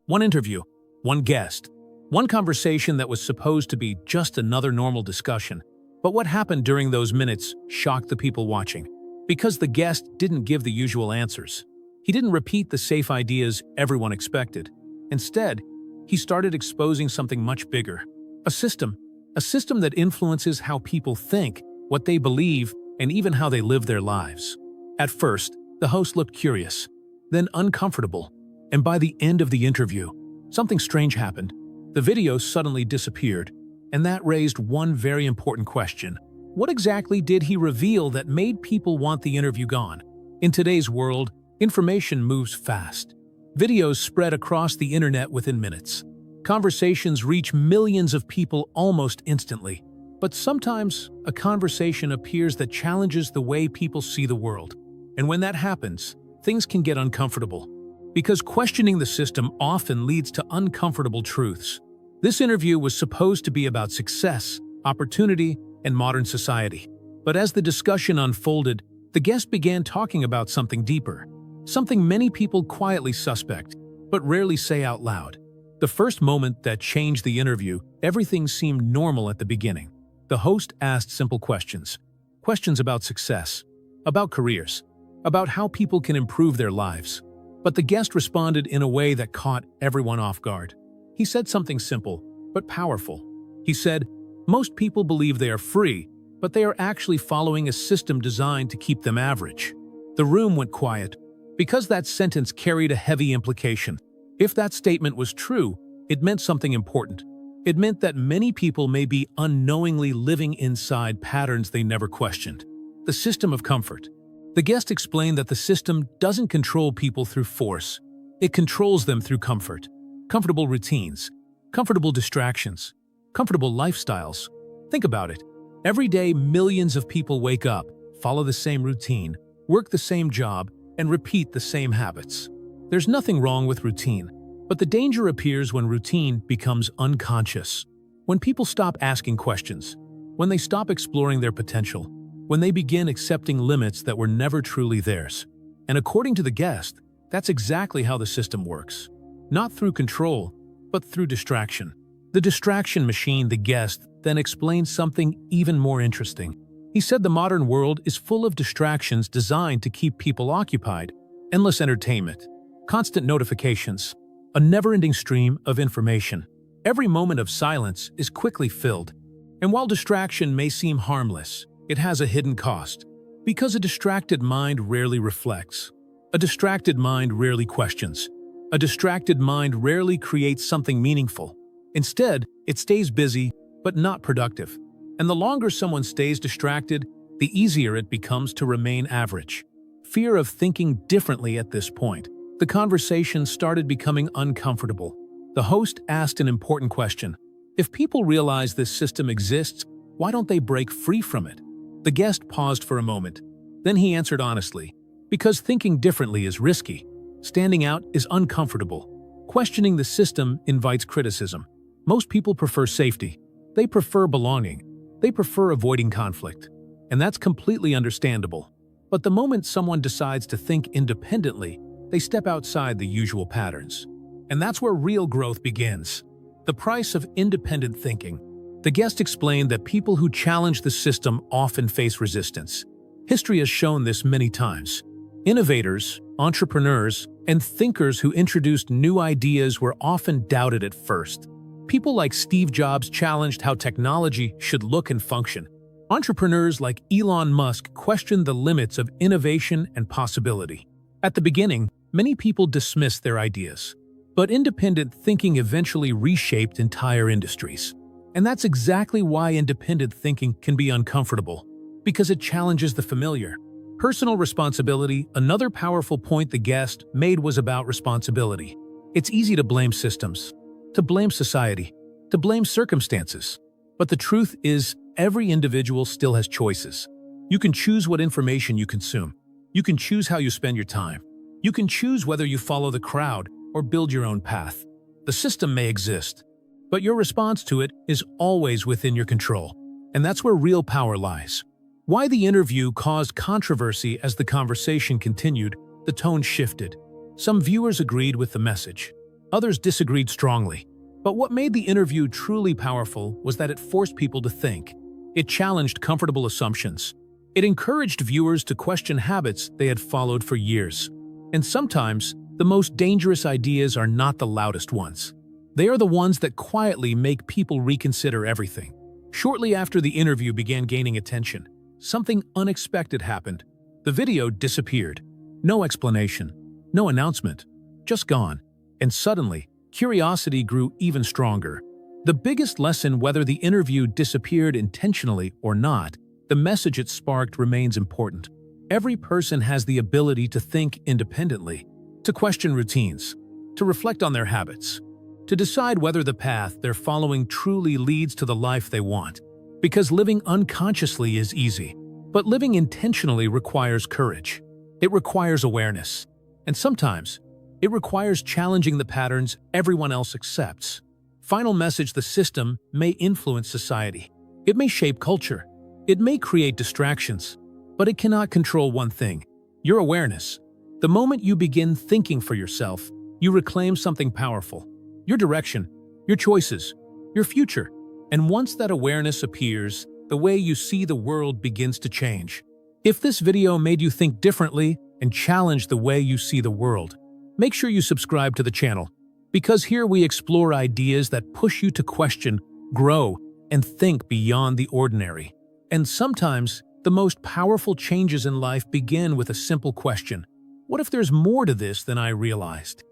One interview, one guest, one conversation that was supposed to be just another normal discussion. But what happened during those minutes shocked the people watching. Because the guest didn't give the usual answers. He didn't repeat the safe ideas everyone expected. Instead, he started exposing something much bigger. A system that influences how people think, what they believe, and even how they live their lives. At first, the host looked curious, then uncomfortable, and by the end of the interview, something strange happened. The video suddenly disappeared, and that raised one very important question. What exactly did he reveal that made people want the interview gone? In today's world, information moves fast. Videos spread across the internet within minutes. Conversations reach millions of people almost instantly. But sometimes, a conversation appears that challenges the way people see the world. And when that happens, things can get uncomfortable. Because questioning the system often leads to uncomfortable truths. This interview was supposed to be about success, opportunity, and modern society. But as the discussion unfolded, the guest began talking about something deeper. Something many people quietly suspect, but rarely say out loud. The first moment that changed the interview, everything seemed normal at the beginning. The host asked simple questions. Questions about success, about careers, about how people can improve their lives. But the guest responded in a way that caught everyone off guard. He said something simple, but powerful. He said, "Most people believe they are free, but they are actually following a system designed to keep them average." The room went quiet, because that sentence carried a heavy implication. If that statement was true, it meant something important. It meant that many people may be unknowingly living inside patterns they never questioned. The system of comfort. The guest explained that the system doesn't control people through force. It controls them through comfort. Comfortable routines, comfortable distractions, comfortable lifestyles. Think about it. Every day, millions of people wake up, follow the same routine, work the same job, and repeat the same habits. There's nothing wrong with routine, but the danger appears when routine becomes unconscious. When people stop asking questions, when they stop exploring their potential, when they begin accepting limits that were never truly theirs. And according to the guest, that's exactly how the system works. Not through control, but through distraction. The distraction machine, the guest, then explained something even more interesting. He said the modern world is full of distractions designed to keep people occupied. Endless entertainment, constant notifications, a never-ending stream of information. Every moment of silence is quickly filled. And while distraction may seem harmless, it has a hidden cost. Because a distracted mind rarely reflects. A distracted mind rarely questions. A distracted mind rarely creates something meaningful. Instead, it stays busy, but not productive. And the longer someone stays distracted, the easier it becomes to remain average. Fear of thinking differently at this point. The conversation started becoming uncomfortable. The host asked an important question. If people realize this system exists, why don't they break free from it? The guest paused for a moment. Then he answered honestly, because thinking differently is risky. Standing out is uncomfortable. Questioning the system invites criticism. Most people prefer safety. They prefer belonging. They prefer avoiding conflict. And that's completely understandable. But the moment someone decides to think independently, they step outside the usual patterns. And that's where real growth begins. The price of independent thinking. The guest explained that people who challenge the system often face resistance. History has shown this many times. Innovators, entrepreneurs, and thinkers who introduced new ideas were often doubted at first. People like Steve Jobs challenged how technology should look and function. Entrepreneurs like Elon Musk questioned the limits of innovation and possibility. At the beginning, many people dismissed their ideas. But independent thinking eventually reshaped entire industries. And that's exactly why independent thinking can be uncomfortable, because it challenges the familiar. Personal responsibility, another powerful point the guest made, was about responsibility. It's easy to blame systems, to blame society, to blame circumstances. But the truth is, every individual still has choices. You can choose what information you consume. You can choose how you spend your time. You can choose whether you follow the crowd or build your own path. The system may exist, but your response to it is always within your control. And that's where real power lies. Why the interview caused controversy. As the conversation continued, the tone shifted. Some viewers agreed with the message. Others disagreed strongly. But what made the interview truly powerful was that it forced people to think. It challenged comfortable assumptions. It encouraged viewers to question habits they had followed for years. And sometimes, the most dangerous ideas are not the loudest ones. They are the ones that quietly make people reconsider everything. Shortly after the interview began gaining attention, something unexpected happened. The video disappeared. No explanation, no announcement, just gone. And suddenly, curiosity grew even stronger. The biggest lesson, whether the interview disappeared intentionally or not, the message it sparked remains important. Every person has the ability to think independently, to question routines, to reflect on their habits, to decide whether the path they're following truly leads to the life they want. Because living unconsciously is easy, but living intentionally requires courage. It requires awareness. And sometimes, it requires challenging the patterns everyone else accepts. Final message: the system may influence society. It may shape culture. It may create distractions. But it cannot control one thing: your awareness. The moment you begin thinking for yourself, you reclaim something powerful: your direction, your choices, your future. And once that awareness appears, the way you see the world begins to change. If this video made you think differently and challenge the way you see the world, make sure you subscribe to the channel, because here we explore ideas that push you to question, grow, and think beyond the ordinary. And sometimes, the most powerful changes in life begin with a simple question: what if there's more to this than I realized?